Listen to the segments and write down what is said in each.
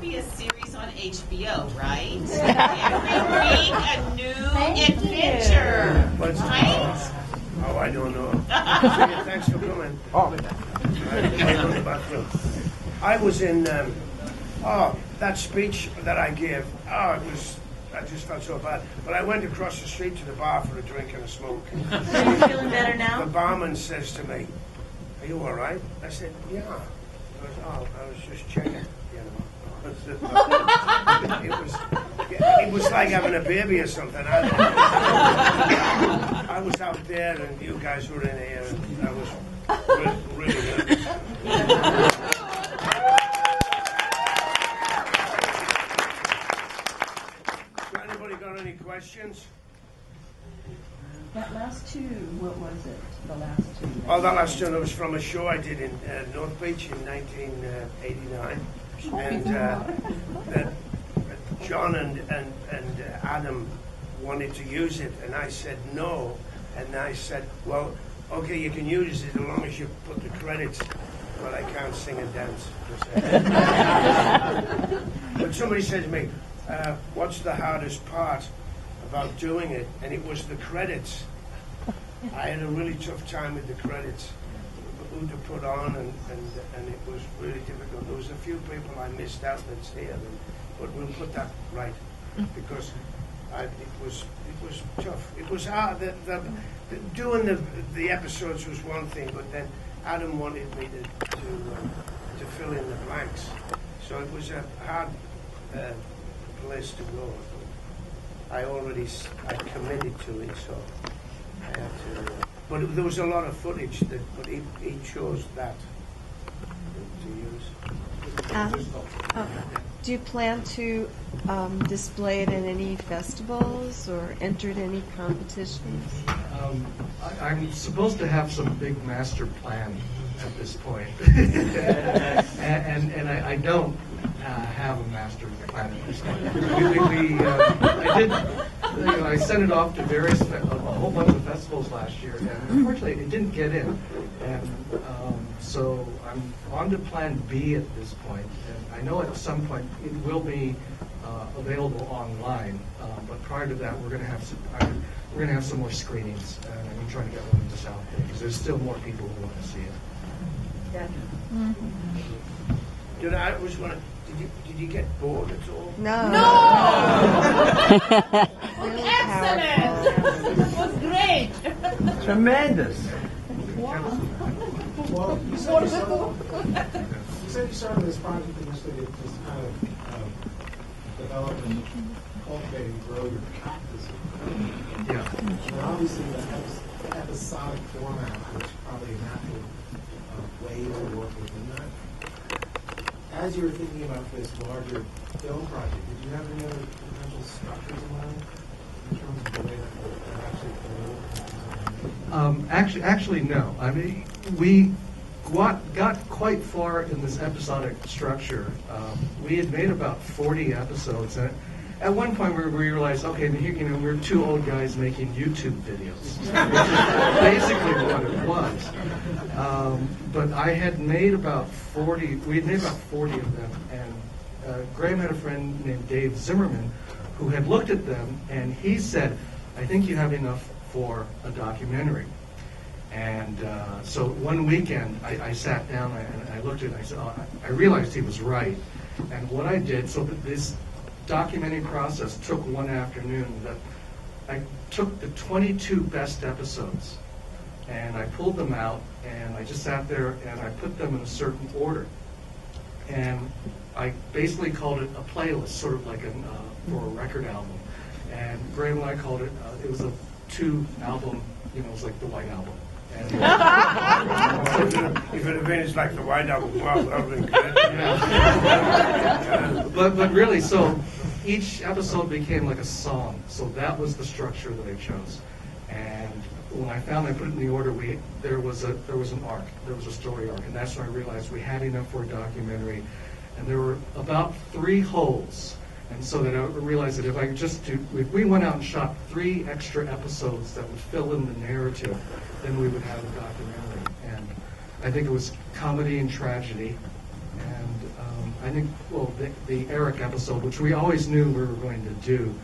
be a series on HBO, right? Every week a new adventure, right? Oh, I don't know. Thanks for coming. I was in, that speech that I gave, I just felt so bad. But I went across the street to the bar for a drink and a smoke. Are you feeling better now? The barman says to me, "Are you all right?" I said, "Yeah." He goes, "Oh, I was just checking, you know." It was like having a baby or something. I was out there and you guys were in here and I was really good. So anybody got any questions? That last two, what was it? The last two? Oh, that last one was from a show I did in North Beach in 1989. And that John and Adam wanted to use it, and I said no. And I said, well, okay, you can use it as long as you put the credits, but I can't sing and dance. But somebody said to me, what's the hardest part about doing it? And it was the credits. I had a really tough time with the credits, who to put on, and it was really difficult. There was a few people I missed out that's here, but we'll put that right, because it was tough. It was hard. Doing the episodes was one thing, but then Adam wanted me to fill in the blanks, so it was a hard place to go. I committed to it, so I had to. But there was a lot of footage but he chose that to use. Do you plan to display it in any festivals or enter in any competitions? I'm supposed to have some big master plan at this point, and I don't have a master plan at this point. I sent it off to a whole bunch of festivals last year, and unfortunately it didn't get in. And so I'm on to Plan B at this point, and I know at some point it will be available online. But prior to that, we're going to have some more screenings, and I'm trying to get one in the South Bay because there's still more people who want to see it. Did you get bored at all? No. Excellent. It was great. Tremendous. Well, you said you started this project initially to just kind of develop and cultivate and grow your practice. Yeah. And obviously, the episodic format was probably a natural way to work within that. As you were thinking about this larger film project, did you have any other potential structures in mind in terms of the way that would actually go? Actually, no. I mean, we got quite far in this episodic structure. We had made about 40 episodes, and at one point we realized, okay, we're two old guys making YouTube videos, which is basically what it was. But I had made about 40. We had made about 40 of them, and Graham had a friend named Dave Zimmerman who had looked at them, and he said, "I think you have enough for a documentary." And so one weekend, I sat down and I looked at it and I said, I realized he was right. And what I did, so that this documenting process took one afternoon, that I took the 22 best episodes and I pulled them out and I just sat there and I put them in a certain order. And I basically called it a playlist, sort of like for a record album. And Graham and I called it, it was a 2-album, it was like the White Album. If it had been it's like the White Album, wow, that would have been good. But really, so each episode became like a song. So that was the structure that I chose. And when I found I put it in the order, there was an arc, there was a story arc, and that's when I realized we had enough for a documentary. And there were about 3 holes. And so that I realized that if we went out and shot 3 extra episodes that would fill in the narrative, then we would have a documentary. And I think it was comedy and tragedy. And I think, well, the Eric episode, which we always knew we were going to do,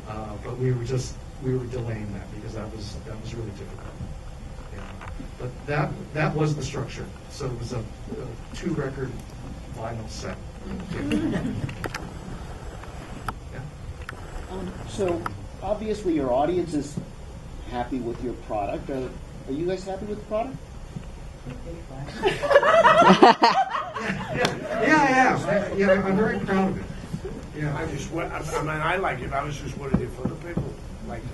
but we were delaying that because that was really difficult. Yeah. But that was the structure. So it was a 2-record vinyl set. Yeah. So obviously your audience is happy with your product. Are you guys happy with the product? Yeah, I'm very proud of it. Yeah. I like it. I was just worried if other people liked it.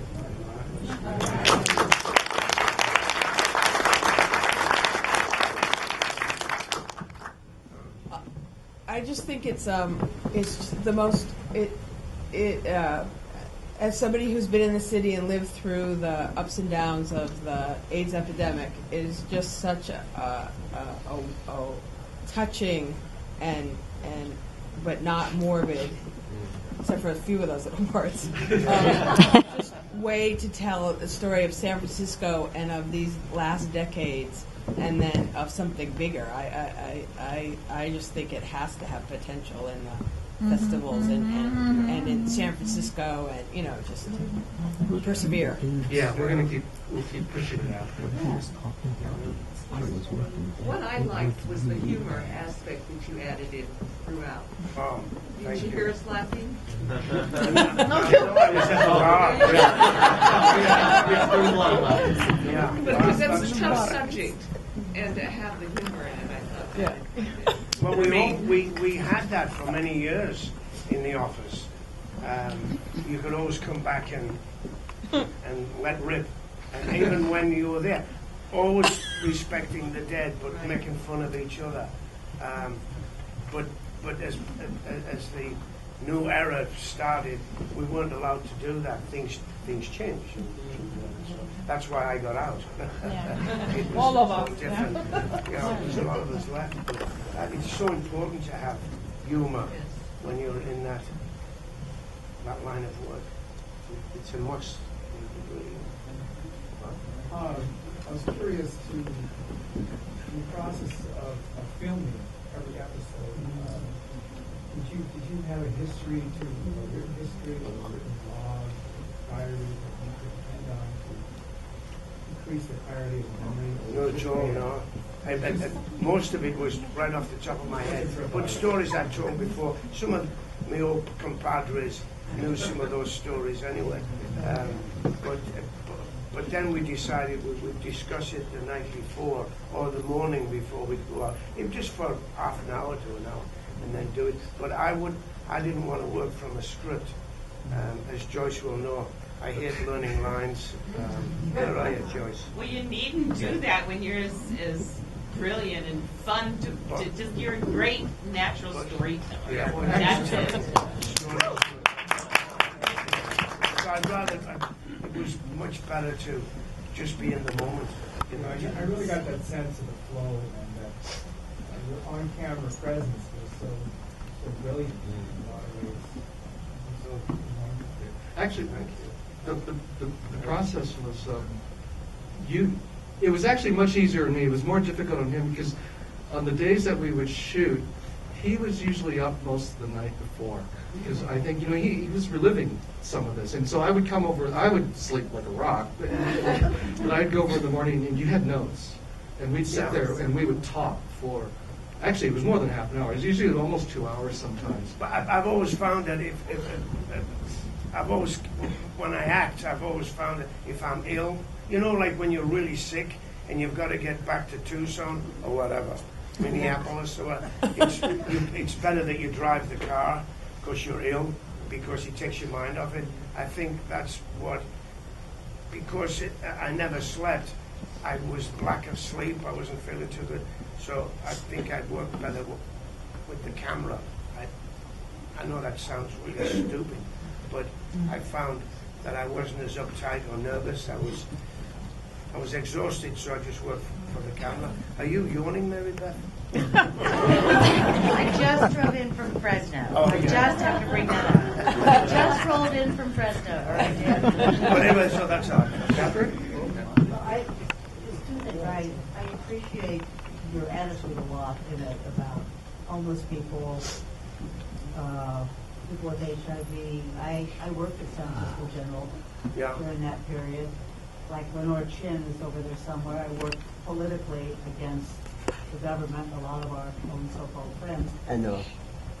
I just think it's the most as somebody who's been in the city and lived through the ups and downs of the AIDS epidemic, it is just such a touching and but not morbid, except for a few of those little parts. Just way to tell the story of San Francisco and of these last decades, and then of something bigger. I just think it has to have potential in the festivals and in San Francisco, and just persevere. Yeah, we'll keep pushing it out. What I liked was the humor aspect that you added in throughout. Oh, Did you hear us laughing? Because that's a tough subject, and to have the humor in it, I thought. Well, we had that for many years in the office. You could always come back and let rip, and even when you were there, always respecting the dead, but making fun of each other. But as the new era started, we weren't allowed to do that. Things changed. So that's why I got out. It was All of so us. different. There's a lot of us left. But it's so important to have humor when you're in that line of work. It's a must. I was curious to, in the process of filming every episode, did you have a history or a written history or a written log, diary that you could depend on to increase the clarity of memory? No, Joe, no. Most of it was right off the top of my head. But stories I've told before, some of my old compadres knew some of those stories anyway. But then we decided we would discuss it the night before or the morning before we'd go out, just for half an hour to an hour, and then do it. But I didn't want to work from a script. As Joyce will know, I hate learning lines. Where are you, Joyce? Well, you needn't do that when you're as brilliant and fun to just, you're a great natural storyteller. Yeah, well, That's it. So I'd rather, it was much better to just be in the moment. I really got that sense of the flow, and that your on-camera presence was so brilliant in a lot of ways. So, Actually, the process was it was actually much easier on me. It was more difficult on him because on the days that we would shoot, he was usually up most of the night before, because I think he was reliving some of this, and so I would come over. I would sleep like a rock, but I'd go over in the morning, and you had notes, and we'd sit there and we would talk for. Actually, it was more than half an hour. It was usually almost 2 hours sometimes. But I've always found that when I act, I've always found that if I'm ill, like when you're really sick and you've got to get back to Tucson or whatever, Minneapolis, or it's better that you drive the car because you're ill, because it takes your mind off it. I think that's what, because I never slept, I was black of sleep, I wasn't feeling too good, so I think I'd work better with the camera. I know that sounds really stupid, but I found that I wasn't as uptight or nervous. I was exhausted, so I just worked for the camera. Are you yawning, Mary Beth? I just drove in from Fresno. Oh, I just have to bring that up. I just rolled in from Fresno. Or I did. But anyway, so that's all. Catherine? I appreciate your attitude a lot in it about homeless people people with HIV. I worked at San Francisco General during that period. Like Lenore Chinn is over there somewhere. I worked politically against the government, a lot of our own so-called friends. I know.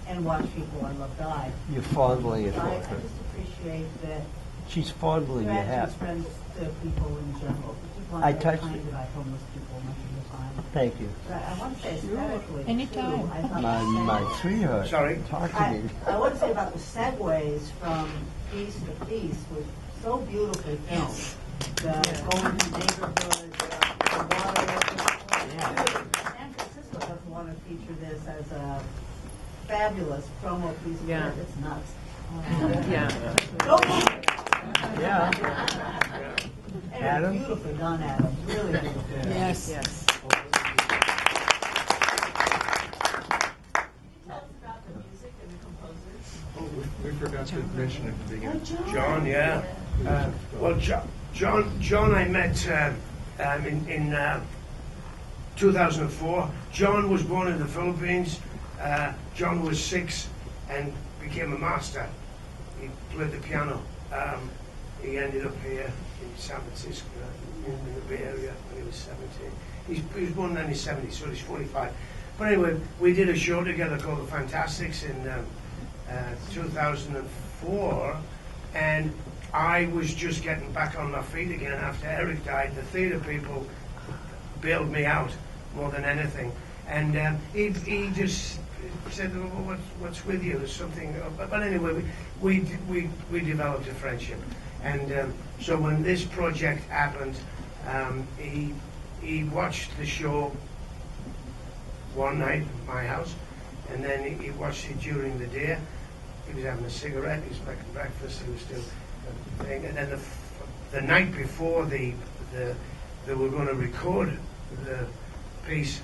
And watch people I love die. You're fondling it So for I her. just appreciate that She's fondling your you're hat. actually friends to people in general. People I aren't very touched kind it. about homeless people much of the time. Thank you. But I want to say aesthetically, Anytime. too, I thought My sweetheart. Sorry? Talk to me. I want to say about the segues from piece to piece was so beautifully filmed. The going to neighborhoods, the water. San Francisco doesn't want to feature this as a fabulous promo piece of work. It's nuts. Go for it. Yeah. And Adam? beautifully done, Adam. Really beautiful. Yes. Oh, we forgot to mention at the beginning. John, yeah. Well, John, I met in 2004. John was born in the Philippines. John was 6 and became a master. He played the piano. He ended up here in San Francisco, in the Bay Area, when he was 17. He was born in 1970, so he's 45. But anyway, we did a show together called The Fantastics in 2004, and I was just getting back on my feet again after Eric died. The theatre people bailed me out more than anything, and he just said, well, "What's with you?" There's something. But anyway, we developed a friendship, and so when this project happened, he watched the show one night at my house, and then he watched it during the day. He was having a cigarette, he was making breakfast, he was still thing. And then the night before they were going to record the piece,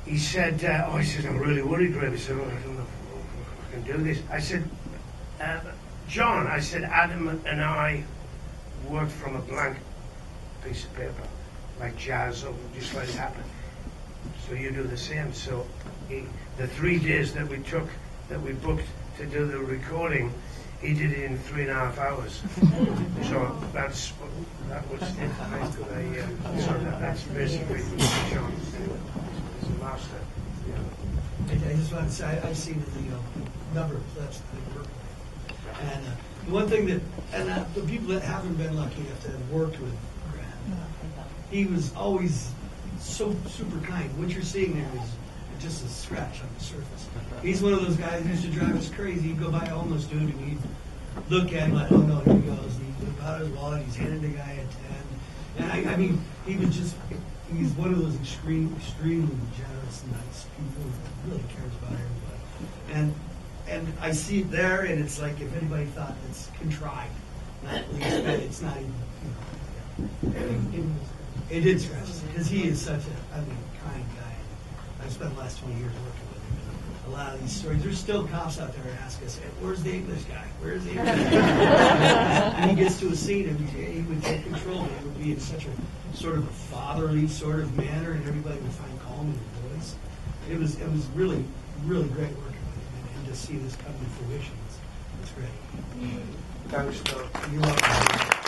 he said, he said, "I'm really worried, Greg." He said, "I don't know if I can do this." I said, "John," I said, "Adam and I worked from a blank piece of paper, like jazz, or just let it happen. So you do the same." So the 3 days that we booked to do the recording, he did it in 3.5 hours. So that was that's basically John. He's a master. I just want to say I've seen the number of clips that they work with, and the one thing that the people that haven't been lucky enough to have worked with Grant, he was always so super kind. What you're seeing there is just a scratch on the surface. He's one of those guys who used to drive us crazy. He'd go by a homeless dude and he'd look at him like, "Oh no, here he goes." And he'd whip out his wallet, he's handing the guy a 10. And I mean, he's one of those extremely generous, nice people who really cares about everybody. And I see it there, and it's like if anybody thought it's contrived, not least bit, it's not even, it did scratch us, because he is such a, kind guy. I've spent the last 20 years working with him. And a lot of these stories, there's still cops out there who ask us, "Hey, where's the English guy? Where's the English guy?" And he gets to a scene, and he would take control. It would be in such a sort of a fatherly sort of manner, and everybody would find calm in his voice. It was really, really great working with him, and to see this come to fruition, it's great. Thanks, Doug. You're welcome.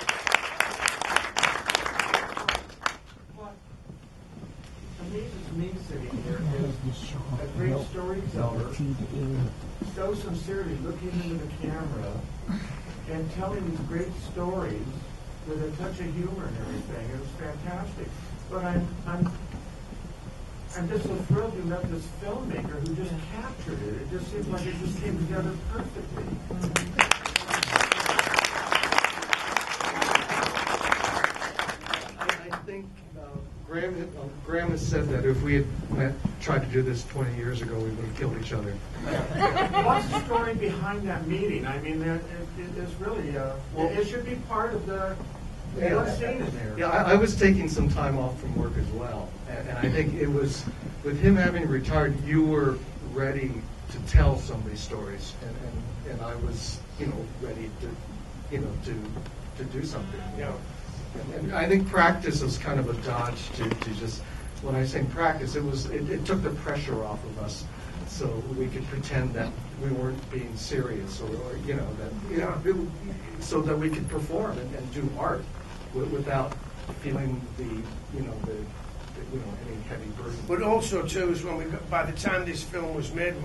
Me sitting here is a great storyteller, so sincerely looking into the camera and telling these great stories with a touch of humor and everything. It was fantastic. But I'm just so thrilled you met this filmmaker who just captured it. It just seems like it just came together perfectly. I think Graham has said that if we had tried to do this 20 years ago, we would have killed each other. What's the story behind that meeting? I mean, it is really, it should be part of the one scene in there. Yeah, I was taking some time off from work as well, and I think it was, with him having retired, you were ready to tell somebody's stories, and I was, ready to do something, And I think practice was kind of a dodge to just, when I say practice, it took the pressure off of us so we could pretend that we weren't being serious, or you know, that so that we could perform and do art without feeling the any heavy burden. But also too is when by the time this film was made,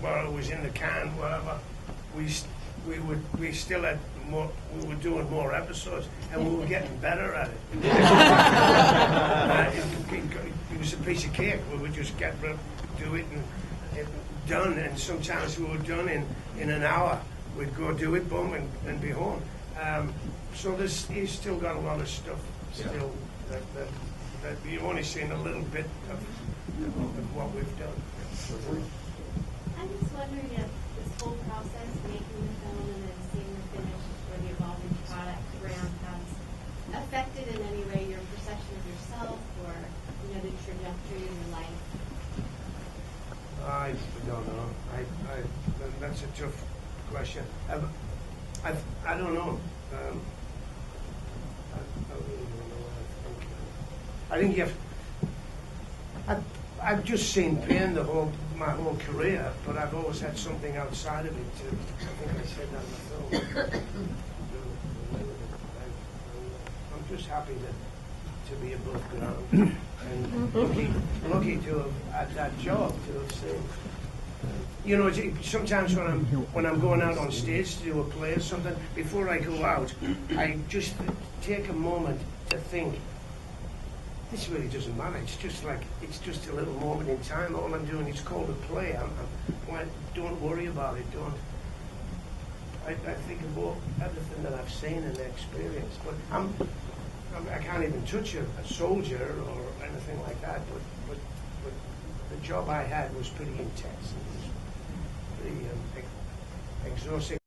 while it was in the can, whatever, we still had more. We were doing more episodes, and we were getting better at it. It was a piece of cake. We would just do it and done. And sometimes we were done in an hour. We'd go do it, boom, and be home. So he's still got a lot of stuff still that you've only seen a little bit of what we've done. I'm just wondering if this whole process, making the film and then seeing the finished or the evolving product around, has affected in any way your perception of yourself or the trajectory of your life? I don't know. That's a tough question. I don't know. I think I've just seen pain my whole career, but I've always had something outside of it too. I think I said that in the film. I'm just happy to be above ground and lucky to have had that job, to have seen. You know, sometimes when I'm going out on stage to do a play or something, before I go out, I just take a moment to think, this really doesn't matter. It's just a little moment in time. All I'm doing is called a play. Don't worry about it. I think of everything that I've seen and experienced. But I can't even touch a soldier or anything like that. But the job I had was pretty intense. It was pretty exhausting.